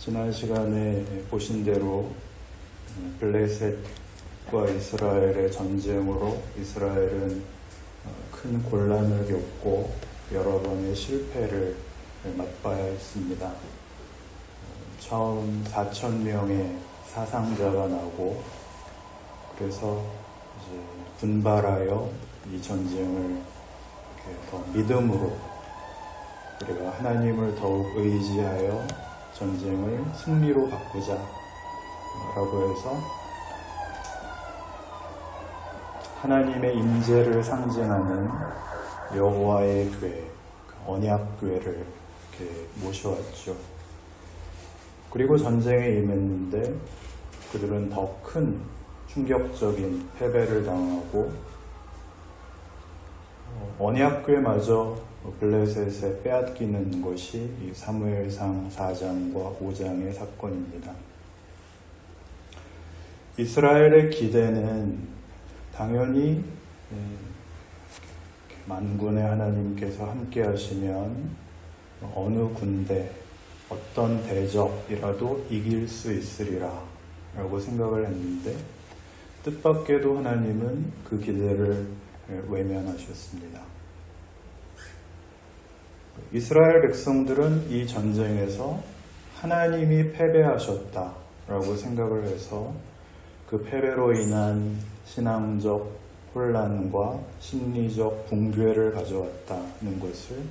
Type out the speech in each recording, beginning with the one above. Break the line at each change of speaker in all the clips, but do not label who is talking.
지난 시간에 보신 대로 블레셋과 이스라엘의 전쟁으로 이스라엘은 큰 곤란을 겪고 여러 번의 실패를 맛봐야 했습니다. 처음 4,000명의 사상자가 나고, 그래서 이제 분발하여 이 전쟁을 더 믿음으로, 우리가 하나님을 더욱 의지하여 전쟁을 승리로 바꾸자 라고 해서 하나님의 임재를 상징하는 여호와의 교회, 언약교회를 이렇게 모셔왔죠. 그리고 전쟁에 임했는데 그들은 더 큰 충격적인 패배를 당하고 언약궤마저 블레셋에 빼앗기는 것이 이 사무엘상 4장과 5장의 사건입니다. 이스라엘의 기대는 당연히 만군의 하나님께서 함께 하시면 어느 군대, 어떤 대적이라도 이길 수 있으리라 라고 생각을 했는데, 뜻밖에도 하나님은 그 기대를 외면하셨습니다. 이스라엘 백성들은 이 전쟁에서 하나님이 패배하셨다라고 생각을 해서 그 패배로 인한 신앙적 혼란과 심리적 붕괴를 가져왔다는 것을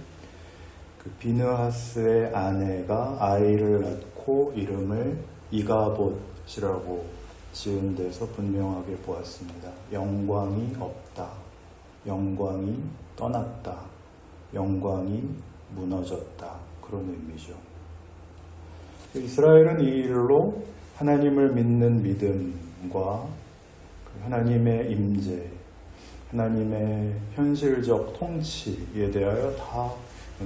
그 비느하스의 아내가 아이를 낳고 이름을 이가봇이라고 지은 데서 분명하게 보았습니다. 영광이 없다, 영광이 떠났다, 영광이 무너졌다, 그런 의미죠. 이스라엘은 이 일로 하나님을 믿는 믿음과 하나님의 임재, 하나님의 현실적 통치에 대하여 다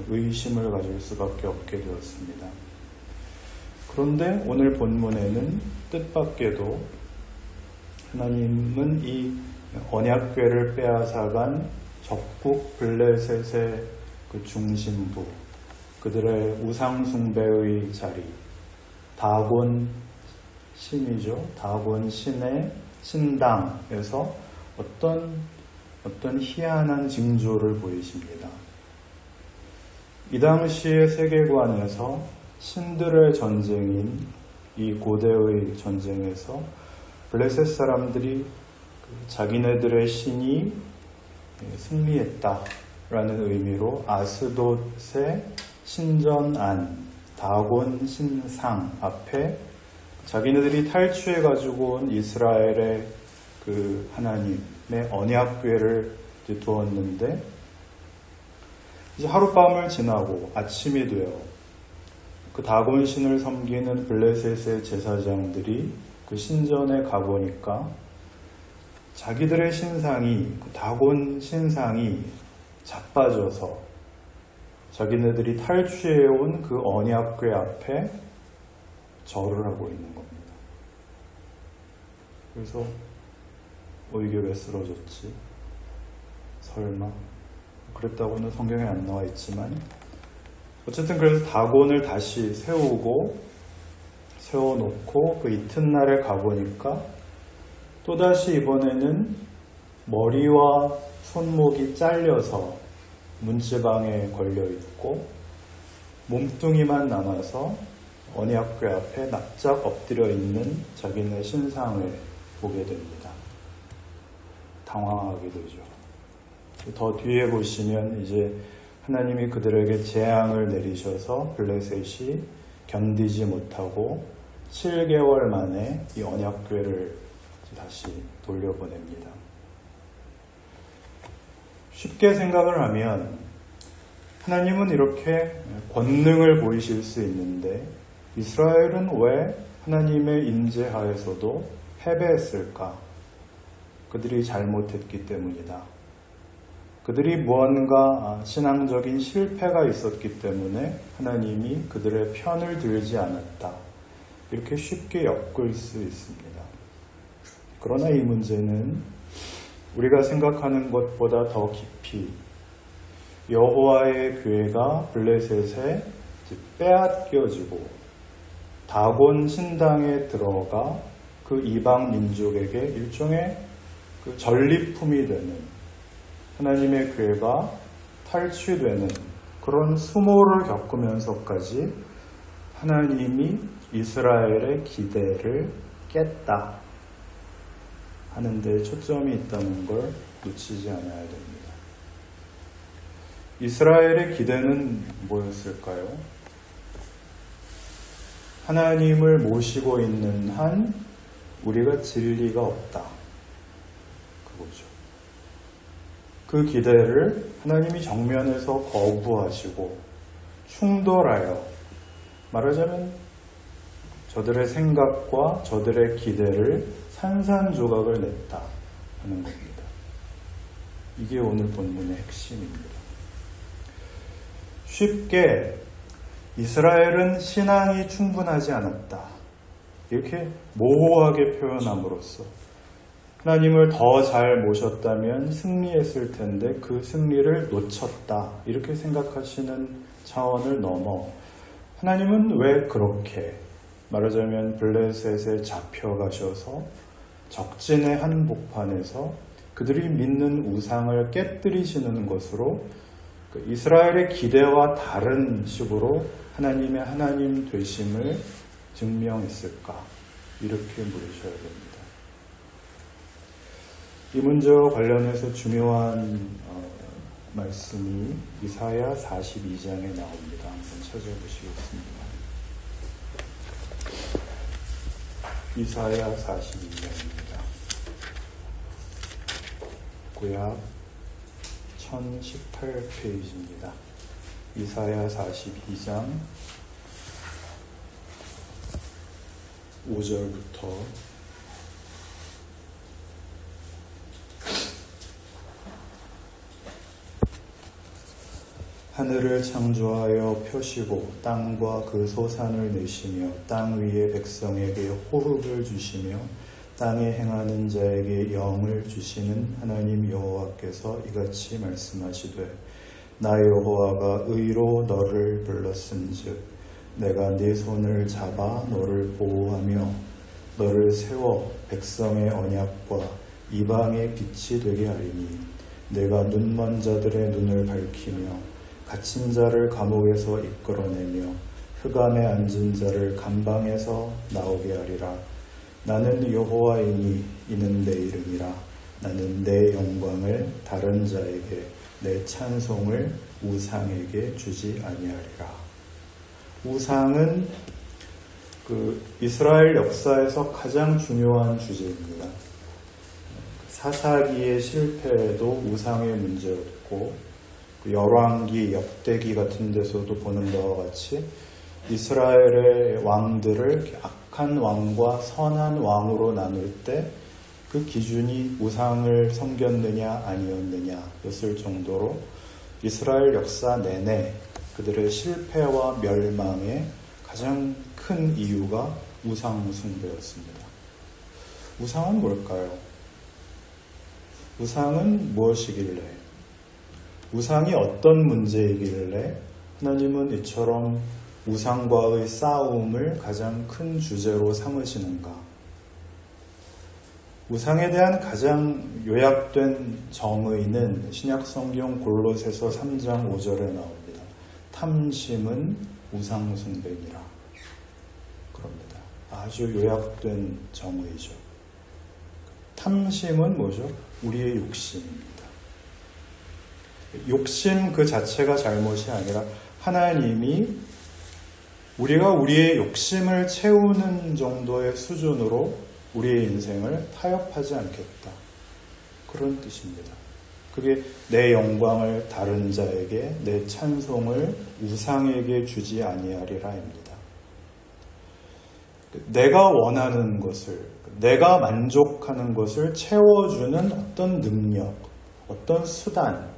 의심을 가질 수밖에 없게 되었습니다. 그런데 오늘 본문에는 뜻밖에도 하나님은 이 언약궤를 빼앗아간 적국 블레셋의 그 중심부, 그들의 우상숭배의 자리, 다곤 신이죠. 다곤 신의 신당에서 어떤 희한한 징조를 보이십니다. 이 당시의 세계관에서 신들의 전쟁인 이 고대의 전쟁에서 블레셋 사람들이 자기네들의 신이 승리했다라는 의미로 아스돗의 신전안, 다곤 신상 앞에 자기네들이 탈취해 가지고 온 이스라엘의 그 하나님의 언약궤를 두었는데, 이제 하룻밤을 지나고 아침이 되어 그 다곤 신을 섬기는 블레셋의 제사장들이 그 신전에 가보니까 자기들의 신상이, 그 다곤 신상이 자빠져서 자기네들이 탈취해온 그 언약궤 앞에 절을 하고 있는 겁니다. 그래서 이게 왜 쓰러졌지? 설마? 그랬다고는 성경에 안 나와 있지만, 어쨌든 그래서 다곤을 다시 세워놓고 그 이튿날에 가보니까 또다시 이번에는 머리와 손목이 잘려서 문지방에 걸려있고 몸뚱이만 남아서 언약궤 앞에 납작 엎드려 있는 자기네 신상을 보게 됩니다. 당황하게 되죠. 더 뒤에 보시면 이제 하나님이 그들에게 재앙을 내리셔서 블레셋이 견디지 못하고 7개월 만에 이 언약궤를 다시 돌려보냅니다. 쉽게 생각을 하면 하나님은 이렇게 권능을 보이실 수 있는데 이스라엘은 왜 하나님의 임재하에서도 패배했을까? 그들이 잘못했기 때문이다. 그들이 무언가 신앙적인 실패가 있었기 때문에 하나님이 그들의 편을 들지 않았다. 이렇게 쉽게 엮을 수 있습니다. 그러나 이 문제는 우리가 생각하는 것보다 더 깊이 여호와의 교회가 블레셋에 빼앗겨지고 다곤 신당에 들어가 그 이방 민족에게 일종의 그 전리품이 되는, 하나님의 괴가 탈취되는 그런 수모를 겪으면서까지 하나님이 이스라엘의 기대를 깼다 하는 데 초점이 있다는 걸 놓치지 않아야 됩니다. 이스라엘의 기대는 뭐였을까요? 하나님을 모시고 있는 한 우리가 진리가 없다. 그거죠. 그 기대를 하나님이 정면에서 거부하시고 충돌하여, 말하자면 저들의 생각과 저들의 기대를 산산조각을 냈다 하는 겁니다. 이게 오늘 본문의 핵심입니다. 쉽게 이스라엘은 신앙이 충분하지 않았다, 이렇게 모호하게 표현함으로써 하나님을 더 잘 모셨다면 승리했을 텐데 그 승리를 놓쳤다, 이렇게 생각하시는 차원을 넘어 하나님은 왜 그렇게, 말하자면 블레셋에 잡혀가셔서 적진의 한복판에서 그들이 믿는 우상을 깨뜨리시는 것으로 이스라엘의 기대와 다른 식으로 하나님의 하나님 되심을 증명했을까, 이렇게 물으셔야 됩니다. 이 문제와 관련해서 중요한 말씀이 이사야 42장에 나옵니다. 한번 찾아보시겠습니다. 이사야 42장입니다. 구약 1018페이지입니다. 이사야 42장 5절부터 하늘을 창조하여 펴시고 땅과 그 소산을 내시며 땅 위의 백성에게 호흡을 주시며 땅에 행하는 자에게 영을 주시는 하나님 여호와께서 이같이 말씀하시되, 나 여호와가 의로 너를 불렀은즉 내가 네 손을 잡아 너를 보호하며 너를 세워 백성의 언약과 이방의 빛이 되게 하리니, 내가 눈먼 자들의 눈을 밝히며 갇힌 자를 감옥에서 이끌어내며 흑암에 앉은 자를 감방에서 나오게 하리라. 나는 여호와이니 이는 내 이름이라. 나는 내 영광을 다른 자에게, 내 찬송을 우상에게 주지 아니하리라. 우상은 그 이스라엘 역사에서 가장 중요한 주제입니다. 사사기의 실패에도 우상의 문제였고, 열왕기, 역대기 같은 데서도 보는 바와 같이 이스라엘의 왕들을 악한 왕과 선한 왕으로 나눌 때 그 기준이 우상을 섬겼느냐 아니었느냐 였을 정도로 이스라엘 역사 내내 그들의 실패와 멸망의 가장 큰 이유가 우상 숭배였습니다. 우상은 뭘까요? 우상은 무엇이길래, 우상이 어떤 문제이길래 하나님은 이처럼 우상과의 싸움을 가장 큰 주제로 삼으시는가? 우상에 대한 가장 요약된 정의는 신약성경 골로새서 3장 5절에 나옵니다. 탐심은 우상 숭배니라. 그럽니다. 아주 요약된 정의죠. 탐심은 뭐죠? 우리의 욕심입니다. 욕심 그 자체가 잘못이 아니라 하나님이 우리가 우리의 욕심을 채우는 정도의 수준으로 우리의 인생을 타협하지 않겠다, 그런 뜻입니다. 그게 내 영광을 다른 자에게, 내 찬송을 우상에게 주지 아니하리라입니다. 내가 원하는 것을, 내가 만족하는 것을 채워주는 어떤 능력, 어떤 수단,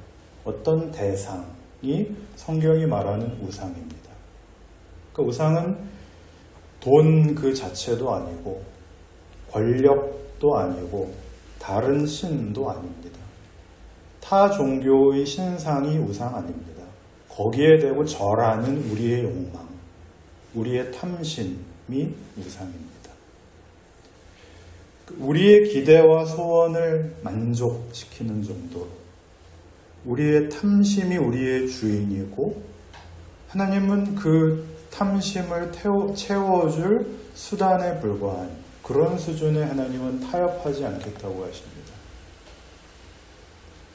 어떤 대상이 성경이 말하는 우상입니다. 그 우상은 돈 그 자체도 아니고 권력도 아니고 다른 신도 아닙니다. 타 종교의 신상이 우상 아닙니다. 거기에 대고 절하는 우리의 욕망, 우리의 탐심, 우상입니다. 우리의 기대와 소원을 만족시키는 정도로 우리의 탐심이 우리의 주인이고 하나님은 그 탐심을 채워줄 수단에 불과한 그런 수준에 하나님은 타협하지 않겠다고 하십니다.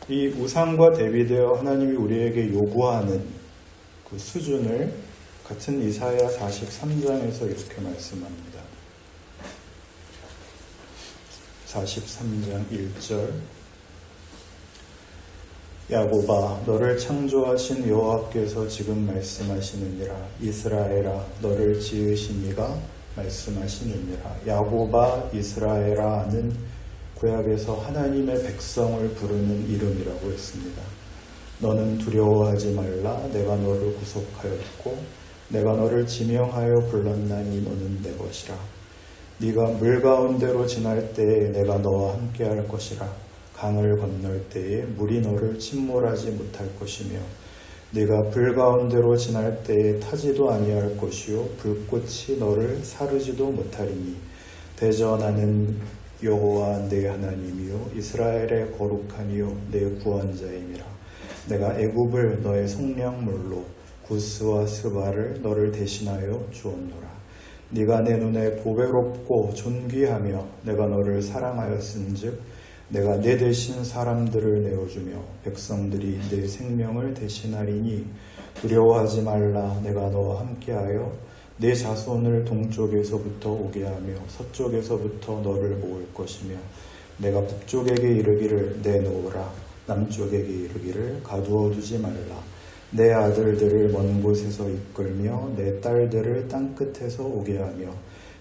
이 우상과 대비되어 하나님이 우리에게 요구하는 그 수준을 같은 이사야 43장에서 이렇게 말씀합니다. 43장 1절 야곱아 너를 창조하신 여호와께서 지금 말씀하시느니라. 이스라엘아 너를 지으신 이가 말씀하시느니라. 야곱아 이스라엘아는 구약에서 하나님의 백성을 부르는 이름이라고 했습니다. 너는 두려워하지 말라. 내가 너를 구속하였고 내가 너를 지명하여 불렀나니 너는 내 것이라. 네가 물 가운데로 지날 때에 내가 너와 함께할 것이라. 강을 건널 때에 물이 너를 침몰하지 못할 것이며 네가 불 가운데로 지날 때에 타지도 아니할 것이요 불꽃이 너를 사르지도 못하리니 대전하는 여호와 내 하나님이요 이스라엘의 거룩한 이요 내 구원자임이라. 내가 애굽을 너의 속량물로 구스와 스바를 너를 대신하여 주었노라. 네가 내 눈에 보배롭고 존귀하며 내가 너를 사랑하였은즉 내가 내 대신 사람들을 내어주며 백성들이 내 생명을 대신하리니 두려워하지 말라. 내가 너와 함께하여 내 자손을 동쪽에서부터 오게 하며 서쪽에서부터 너를 모을 것이며 내가 북쪽에게 이르기를 내놓으라. 남쪽에게 이르기를 가두어 두지 말라. 내 아들들을 먼 곳에서 이끌며 내 딸들을 땅끝에서 오게 하며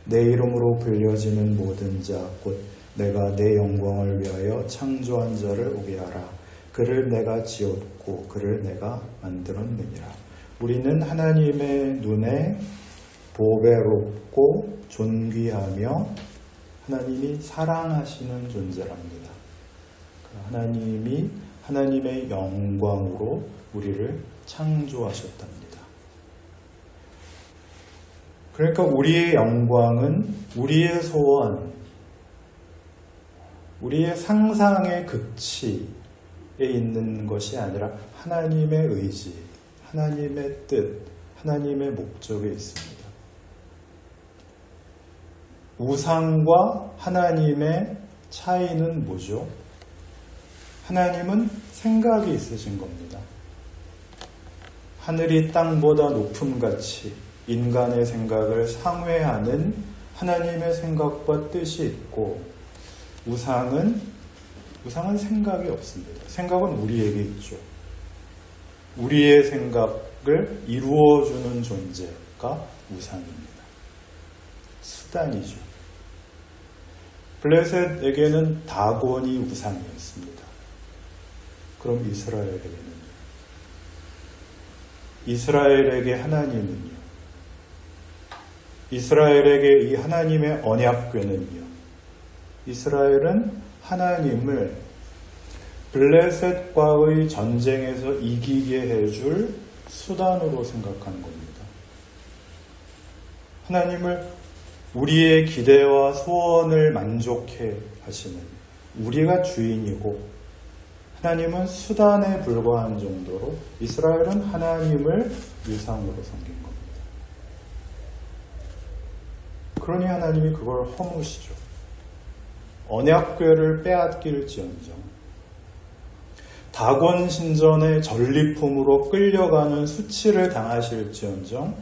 내 이름으로 불려지는 모든 자 곧 내가 내 영광을 위하여 창조한 자를 오게 하라. 그를 내가 지었고 그를 내가 만들었느니라. 우리는 하나님의 눈에 보배롭고 존귀하며 하나님이 사랑하시는 존재랍니다. 하나님이 하나님의 영광으로 우리를 창조하셨답니다. 그러니까 우리의 영광은 우리의 소원, 우리의 상상의 극치에 있는 것이 아니라 하나님의 의지, 하나님의 뜻, 하나님의 목적에 있습니다. 우상과 하나님의 차이는 뭐죠? 하나님은 생각이 있으신 겁니다. 하늘이 땅보다 높음같이 인간의 생각을 상회하는 하나님의 생각과 뜻이 있고 우상은 생각이 없습니다. 생각은 우리에게 있죠. 우리의 생각을 이루어주는 존재가 우상입니다. 수단이죠. 블레셋에게는 다곤이 우상이었습니다. 그럼 이스라엘에게는요? 이스라엘에게 하나님은요? 이스라엘에게 이 하나님의 언약궤는요? 이스라엘은 하나님을 블레셋과의 전쟁에서 이기게 해줄 수단으로 생각하는 겁니다. 하나님을 우리의 기대와 소원을 만족해 하시는 우리가 주인이고 하나님은 수단에 불과한 정도로 이스라엘은 하나님을 우상으로 섬긴 겁니다. 그러니 하나님이 그걸 허무시죠. 언약궤를 빼앗길지언정 다곤 신전의 전리품으로 끌려가는 수치를 당하실지언정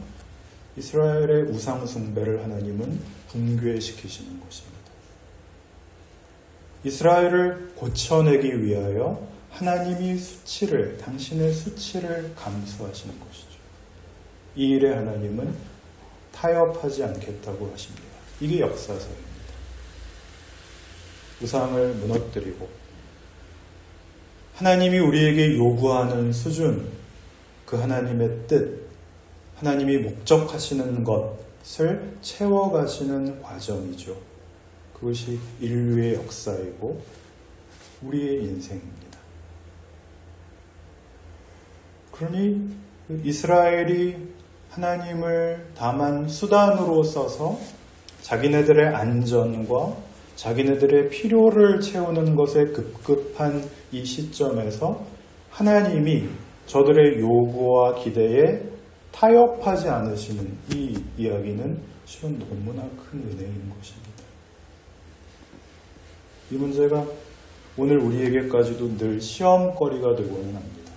이스라엘의 우상 숭배를 하나님은 붕괴시키시는 것입니다. 이스라엘을 고쳐내기 위하여 하나님이 당신의 수치를 감수하시는 것이죠. 이 일에 하나님은 타협하지 않겠다고 하십니다. 이게 역사서입니다. 우상을 무너뜨리고 하나님이 우리에게 요구하는 수준, 그 하나님의 뜻, 하나님이 목적하시는 것을 채워가시는 과정이죠. 그것이 인류의 역사이고 우리의 인생입니다. 그러니 이스라엘이 하나님을 다만 수단으로 써서 자기네들의 안전과 자기네들의 필요를 채우는 것에 급급한 이 시점에서 하나님이 저들의 요구와 기대에 타협하지 않으시는 이 이야기는 실은 너무나 큰 은혜인 것입니다. 이 문제가 오늘 우리에게까지도 늘 시험거리가 되고는 합니다.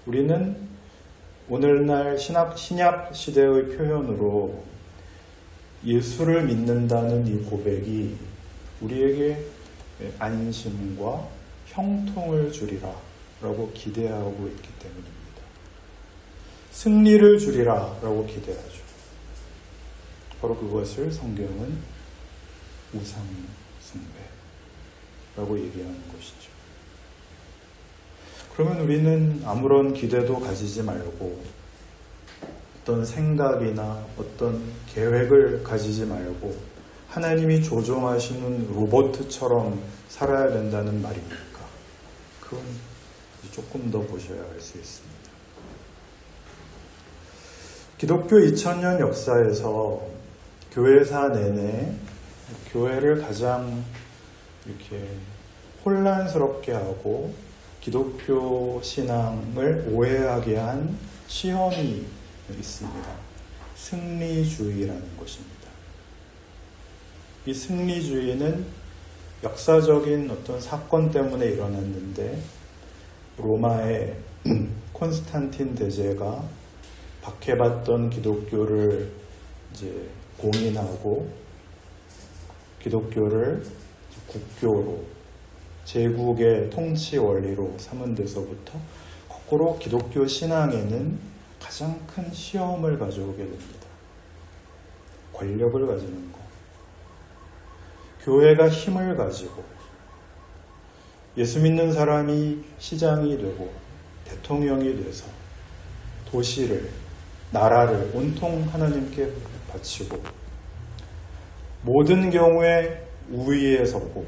우리는 오늘날 신약 시대의 표현으로 예수를 믿는다는 이 고백이 우리에게 안심과 형통을 주리라 라고 기대하고 있기 때문입니다. 승리를 주리라 라고 기대하죠. 바로 그것을 성경은 우상숭배라고 얘기하는 것이죠. 그러면 우리는 아무런 기대도 가지지 말고 어떤 생각이나 어떤 계획을 가지지 말고 하나님이 조종하시는 로봇처럼 살아야 된다는 말입니까? 그건 조금 더 보셔야 할 수 있습니다. 기독교 2000년 역사에서 교회사 내내 교회를 가장 이렇게 혼란스럽게 하고 기독교 신앙을 오해하게 한 시험이 있습니다. 승리주의라는 것입니다. 이 승리주의는 역사적인 어떤 사건 때문에 일어났는데 로마의 콘스탄틴 대제가 박해받던 기독교를 이제 공인하고 기독교를 국교로 제국의 통치 원리로 삼은 데서부터 거꾸로 기독교 신앙에는 가장 큰 시험을 가져오게 됩니다. 권력을 가지는 것. 교회가 힘을 가지고 예수 믿는 사람이 시장이 되고 대통령이 돼서 도시를, 나라를 온통 하나님께 바치고 모든 경우에 우위에 섰고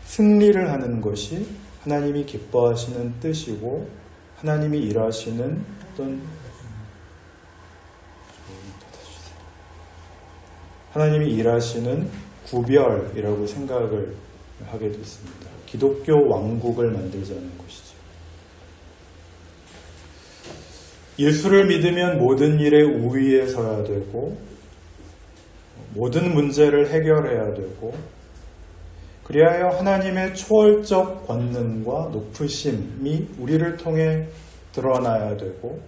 승리를 하는 것이 하나님이 기뻐하시는 뜻이고 하나님이 일하시는 어떤 하나님이 일하시는 구별이라고 생각을 하게 됐습니다. 기독교 왕국을 만들자는 것이죠. 예수를 믿으면 모든 일에 우위에 서야 되고 모든 문제를 해결해야 되고 그리하여 하나님의 초월적 권능과 높으심이 우리를 통해 드러나야 되고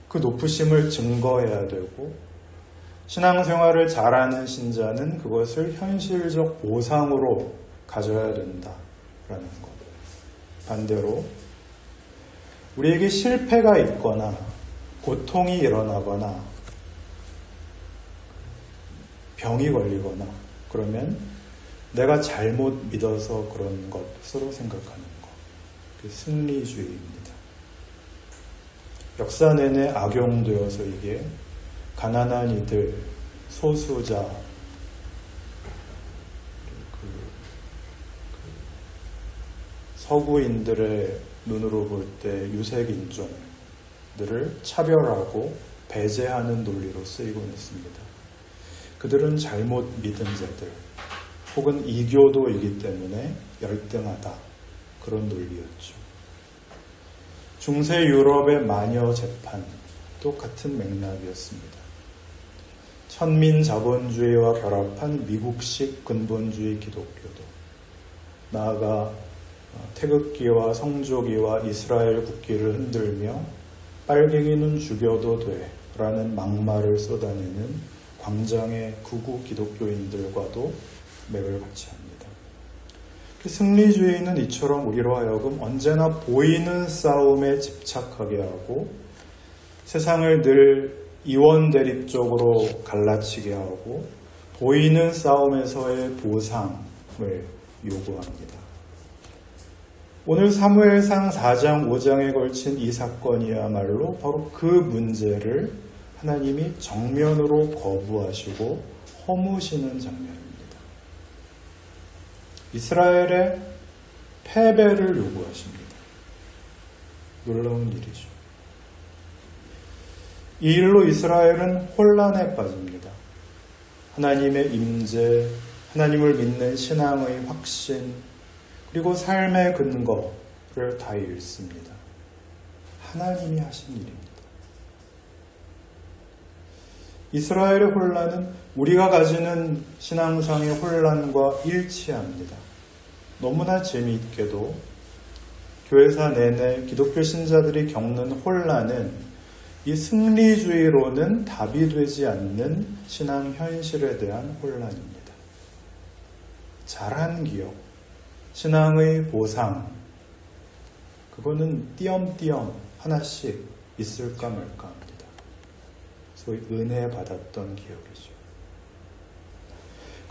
그 높으심을 증거해야 되고 신앙생활을 잘하는 신자는 그것을 현실적 보상으로 가져야 된다라는 것. 반대로 우리에게 실패가 있거나 고통이 일어나거나 병이 걸리거나 그러면 내가 잘못 믿어서 그런 것으로 생각하는 것. 그 승리주의입니다. 역사 내내 악용되어서 이게 가난한 이들, 소수자, 서구인들의 눈으로 볼 때 유색인종들을 차별하고 배제하는 논리로 쓰이곤 있습니다. 그들은 잘못 믿은 자들 혹은 이교도이기 때문에 열등하다 그런 논리였죠. 중세 유럽의 마녀 재판도 같은 맥락이었습니다. 천민 자본주의와 결합한 미국식 근본주의 기독교도 나아가 태극기와 성조기와 이스라엘 국기를 흔들며 빨갱이는 죽여도 돼 라는 막말을 쏟아내는 광장의 극우 기독교인들과도 맥을 같이 합니다. 승리주의는 이처럼 우리로 하여금 언제나 보이는 싸움에 집착하게 하고 세상을 늘 이원 대립적으로 갈라치게 하고 보이는 싸움에서의 보상을 요구합니다. 오늘 사무엘상 4장 5장에 걸친 이 사건이야말로 바로 그 문제를 하나님이 정면으로 거부하시고 허무시는 장면입니다. 이스라엘의 패배를 요구하십니다. 놀라운 일이죠. 이 일로 이스라엘은 혼란에 빠집니다. 하나님의 임재, 하나님을 믿는 신앙의 확신, 그리고 삶의 근거를 다 잃습니다. 하나님이 하신 일입니다. 이스라엘의 혼란은 우리가 가지는 신앙상의 혼란과 일치합니다. 너무나 재미있게도 교회사 내내 기독교 신자들이 겪는 혼란은 이 승리주의로는 답이 되지 않는 신앙 현실에 대한 혼란입니다. 잘한 기억, 신앙의 보상, 그거는 띄엄띄엄 하나씩 있을까 말까 합니다. 소위 은혜 받았던 기억이죠.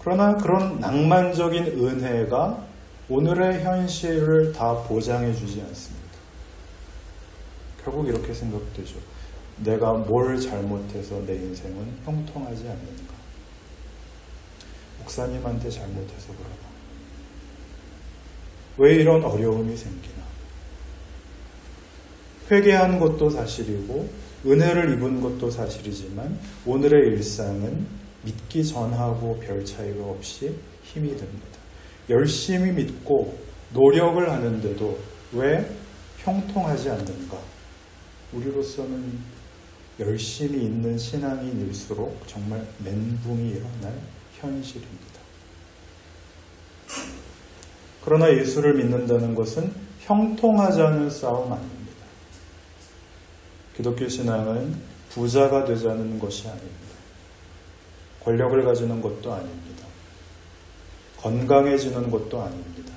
그러나 그런 낭만적인 은혜가 오늘의 현실을 다 보장해 주지 않습니다. 결국 이렇게 생각되죠. 내가 뭘 잘못해서 내 인생은 형통하지 않는가? 목사님한테 잘못해서 그러나? 왜 이런 어려움이 생기나? 회개한 것도 사실이고 은혜를 입은 것도 사실이지만 오늘의 일상은 믿기 전하고 별 차이가 없이 힘이 듭니다. 열심히 믿고 노력을 하는데도 왜 형통하지 않는가? 우리로서는 열심히 있는 신앙인일수록 정말 멘붕이 일어날 현실입니다. 그러나 예수를 믿는다는 것은 형통하자는 싸움 아닙니다. 기독교 신앙은 부자가 되자는 것이 아닙니다. 권력을 가지는 것도 아닙니다. 건강해지는 것도 아닙니다.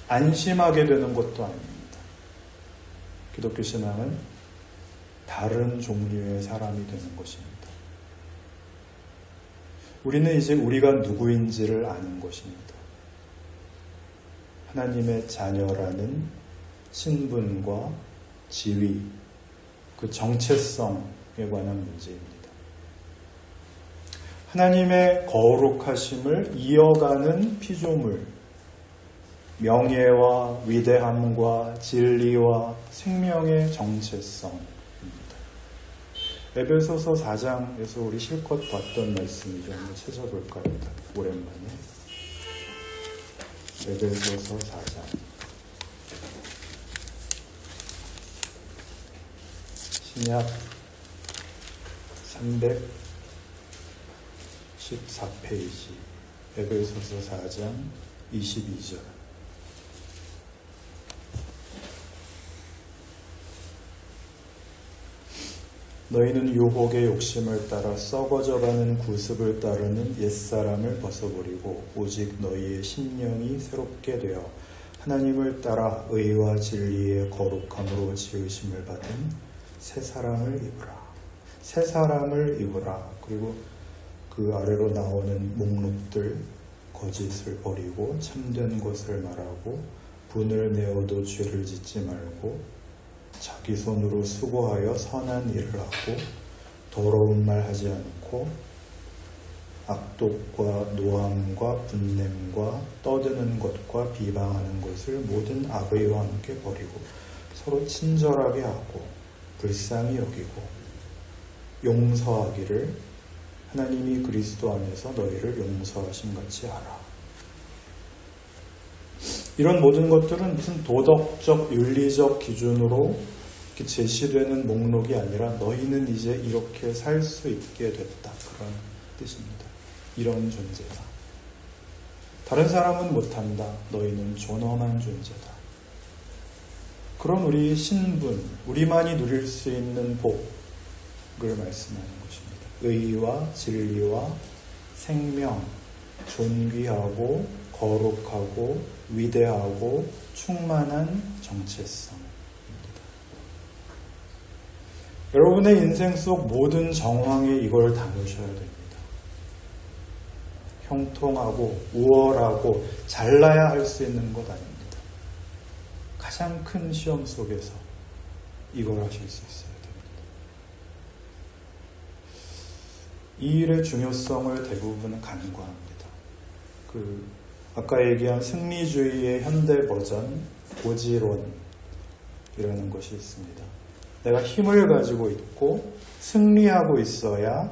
안심하게 되는 것도 아닙니다. 기독교 신앙은 다른 종류의 사람이 되는 것입니다. 우리는 이제 우리가 누구인지를 아는 것입니다. 하나님의 자녀라는 신분과 지위, 그 정체성에 관한 문제입니다. 하나님의 거룩하심을 이어가는 피조물, 명예와 위대함과 진리와 생명의 정체성입니다. 에베소서 4장에서 우리 실컷 봤던 말씀이죠. 한번 찾아볼까요? 오랜만에. 에베소서 4장. 신약 314페이지 에베소서 4장 22절. 너희는 유혹의 욕심을 따라 썩어져가는 구습을 따르는 옛사람을 벗어버리고 오직 너희의 심령이 새롭게 되어 하나님을 따라 의와 진리의 거룩함으로 지으심을 받은 새 사람을 입으라. 새 사람을 입으라. 그리고 그 아래로 나오는 목록들, 거짓을 버리고 참된 것을 말하고 분을 내어도 죄를 짓지 말고 자기 손으로 수고하여 선한 일을 하고 더러운 말 하지 않고 악독과 노함과 분냄과 떠드는 것과 비방하는 것을 모든 악의와 함께 버리고 서로 친절하게 하고 불쌍히 여기고 용서하기를 하나님이 그리스도 안에서 너희를 용서하신 같이 하라. 이런 모든 것들은 무슨 도덕적, 윤리적 기준으로 이렇게 제시되는 목록이 아니라 너희는 이제 이렇게 살 수 있게 됐다. 그런 뜻입니다. 이런 존재다. 다른 사람은 못한다. 너희는 존엄한 존재다. 그런 우리의 신분, 우리만이 누릴 수 있는 복을 말씀하는 것입니다. 의와 진리와 생명, 존귀하고 거룩하고 위대하고 충만한 정체성입니다. 여러분의 인생 속 모든 정황에 이걸 담으셔야 됩니다. 형통하고 우월하고 잘나야 할 수 있는 것 아닙니다. 가장 큰 시험 속에서 이걸 하실 수 있어야 됩니다. 이 일의 중요성을 대부분 간과합니다. 아까 얘기한 승리주의의 현대 버전 고지론이라는 것이 있습니다. 내가 힘을 가지고 있고 승리하고 있어야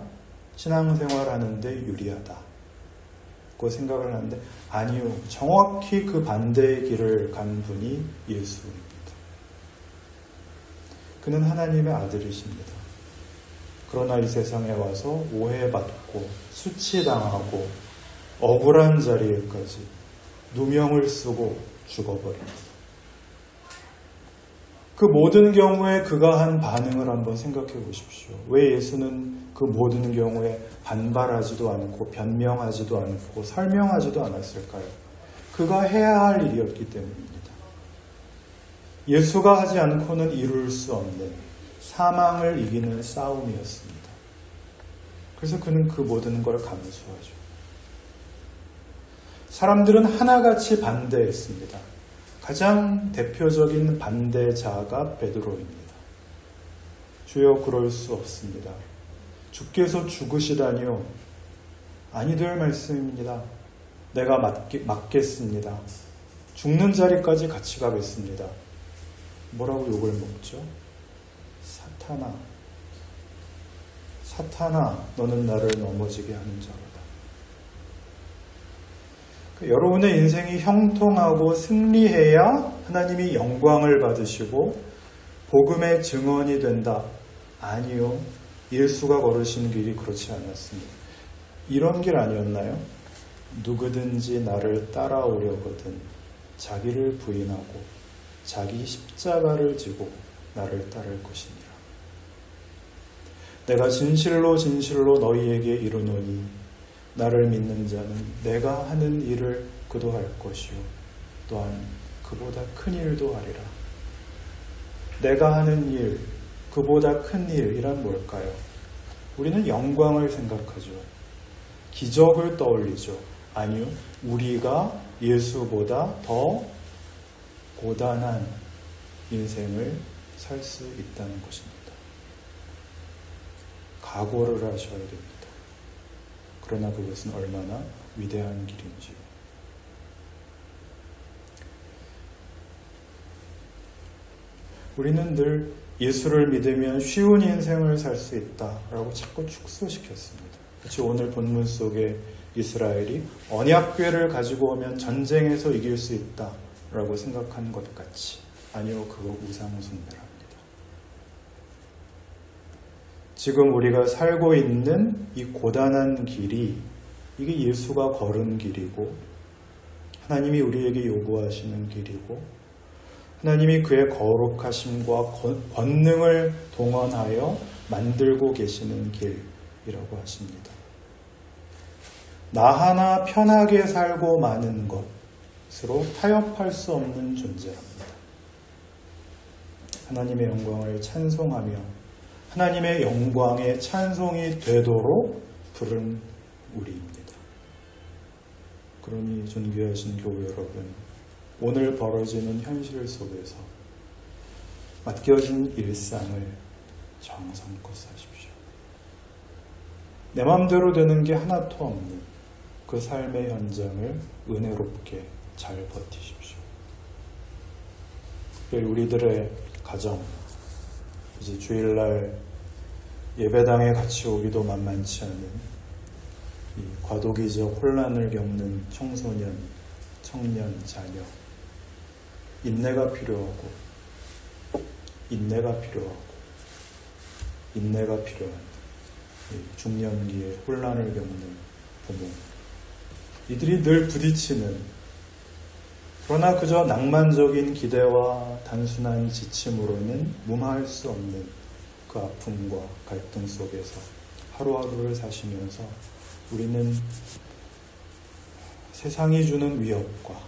신앙생활 하는데 유리하다고 생각을 하는데 아니요. 정확히 그 반대의 길을 간 분이 예수입니다. 그는 하나님의 아들이십니다. 그러나 이 세상에 와서 오해받고 수치당하고 억울한 자리에까지 누명을 쓰고 죽어버립니다. 그 모든 경우에 그가 한 반응을 한번 생각해 보십시오. 왜 예수는 그 모든 경우에 반발하지도 않고 변명하지도 않고 설명하지도 않았을까요? 그가 해야 할 일이었기 때문입니다. 예수가 하지 않고는 이룰 수 없는 사망을 이기는 싸움이었습니다. 그래서 그는 그 모든 걸 감수하죠. 사람들은 하나같이 반대했습니다. 가장 대표적인 반대자가 베드로입니다. 주여 그럴 수 없습니다. 주께서 죽으시다니요. 아니 될 말씀입니다. 내가 맞겠습니다. 죽는 자리까지 같이 가겠습니다. 뭐라고 욕을 먹죠? 사탄아, 너는 나를 넘어지게 하는 자로다. 여러분의 인생이 형통하고 승리해야 하나님이 영광을 받으시고 복음의 증언이 된다. 아니요. 예수가 걸으신 길이 그렇지 않았습니다. 이런 길 아니었나요? 누구든지 나를 따라오려거든 자기를 부인하고 자기 십자가를 지고 나를 따를 것이니라. 내가 진실로 진실로 너희에게 이르노니 나를 믿는 자는 내가 하는 일을 그도 할 것이요 또한 그보다 큰 일도 하리라. 내가 하는 일, 그보다 큰 일이란 뭘까요? 우리는 영광을 생각하죠. 기적을 떠올리죠. 아니요. 우리가 예수보다 더 고단한 인생을 살 수 있다는 것입니다. 각오를 하셔야 됩니다. 그러나 그것은 얼마나 위대한 길인지요. 우리는 늘 예수를 믿으면 쉬운 인생을 살 수 있다라고 자꾸 축소시켰습니다. 그렇지, 오늘 본문 속에 이스라엘이 언약궤를 가지고 오면 전쟁에서 이길 수 있다라고 생각하는 것 같이, 아니요, 그거 우상숭배랍니다. 지금 우리가 살고 있는 이 고단한 길이, 이게 예수가 걸은 길이고 하나님이 우리에게 요구하시는 길이고 하나님이 그의 거룩하심과 권능을 동원하여 만들고 계시는 길이라고 하십니다. 나 하나 편하게 살고 마는 것으로 타협할 수 없는 존재랍니다. 하나님의 영광을 찬송하며 하나님의 영광의 찬송이 되도록 부른 우리입니다. 그러니 존귀하신 교회 여러분, 오늘 벌어지는 현실 속에서 맡겨진 일상을 정성껏 사십시오. 내 마음대로 되는 게 하나도 없는 그 삶의 현장을 은혜롭게 잘 버티십시오. 특별히 우리들의 가정, 이제 주일날 예배당에 같이 오기도 만만치 않은 이 과도기적 혼란을 겪는 청소년, 청년, 자녀, 인내가 필요한 중년기에 혼란을 겪는 부모, 이들이 늘 부딪히는, 그러나 그저 낭만적인 기대와 단순한 지침으로는 무마할 수 없는 그 아픔과 갈등 속에서 하루하루를 사시면서 우리는 세상이 주는 위협과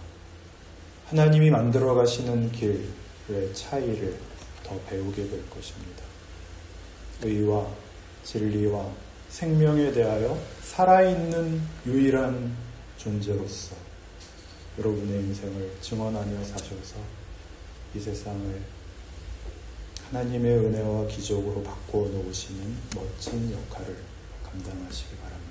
하나님이 만들어 가시는 길의 차이를 더 배우게 될 것입니다. 의와 진리와 생명에 대하여 살아있는 유일한 존재로서 여러분의 인생을 증언하며 사셔서 이 세상을 하나님의 은혜와 기적으로 바꾸어 놓으시는 멋진 역할을 감당하시기 바랍니다.